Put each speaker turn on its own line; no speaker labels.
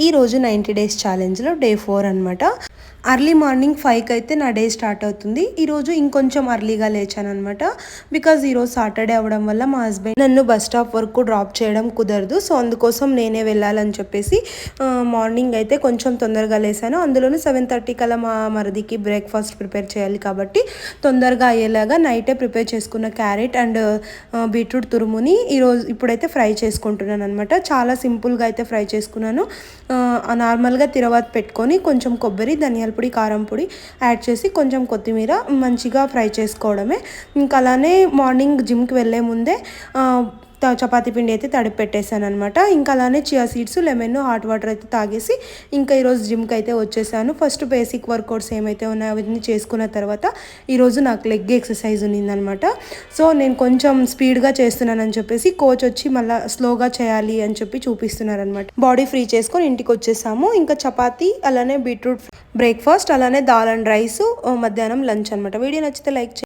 ఈరోజు 90 days ఛాలెంజ్లో day 4 అనమాట. Early morning 5కి అయితే నా డే స్టార్ట్ అవుతుంది. ఈరోజు ఇంకొంచెం అర్లీగా లేచాను అనమాట. బికాజ్ ఈరోజు సాటర్డే అవ్వడం వల్ల మా హస్బెండ్ నన్ను బస్ స్టాప్ వరకు డ్రాప్ చేయడం కుదరదు. సో అందుకోసం నేనే వెళ్ళాలని చెప్పేసి మార్నింగ్ అయితే కొంచెం తొందరగా లేసాను. అందులోనూ 7:30 కల్లా మా మరిదికి బ్రేక్ఫాస్ట్ ప్రిపేర్ చేయాలి కాబట్టి తొందరగా అయ్యేలాగా నైటే ప్రిపేర్ చేసుకున్న క్యారెట్ అండ్ బీట్రూట్ తురుముని ఇప్పుడైతే ఫ్రై చేసుకుంటున్నాను అనమాట. చాలా సింపుల్గా అయితే ఫ్రై చేసుకున్నాను. నార్మల్గా తిరవాత పెట్టుకొని కొంచెం కొబ్బరి, ధనియాల పొడి, కారం పొడి యాడ్ చేసి కొంచెం కొత్తిమీర మంచిగా ఫ్రై చేసుకోవడమే. ఇంకా అలానే మార్నింగ్ జిమ్కి వెళ్ళే ముందే చపాతీ పిండి అయితే తడిపి పెట్టేశాను అనమాట. ఇంకా అలానే chia seeds, lemon, hot water అయితే తాగేసి ఇంకా ఈరోజు జిమ్కి అయితే వచ్చేసాను. ఫస్ట్ బేసిక్ వర్కౌట్స్ ఏమైతే ఉన్నాయో అవన్నీ చేసుకున్న తర్వాత ఈరోజు నాకు లెగ్ ఎక్సర్సైజ్ ఉన్నిందనమాట. సో నేను కొంచెం స్పీడ్గా చేస్తున్నానని చెప్పేసి కోచ్ వచ్చి మళ్ళీ స్లోగా చేయాలి అని చెప్పి చూపిస్తున్నారనమాట. బాడీ ఫ్రీ చేసుకొని ఇంటికి వచ్చేసాము. ఇంకా చపాతీ, అలానే బీట్రూట్ బ్రేక్ఫాస్ట్, అలానే దాల్ అండ్ రైస్ మధ్యాహ్నం లంచ్ అనమాట. వీడియో నచ్చితే లైక్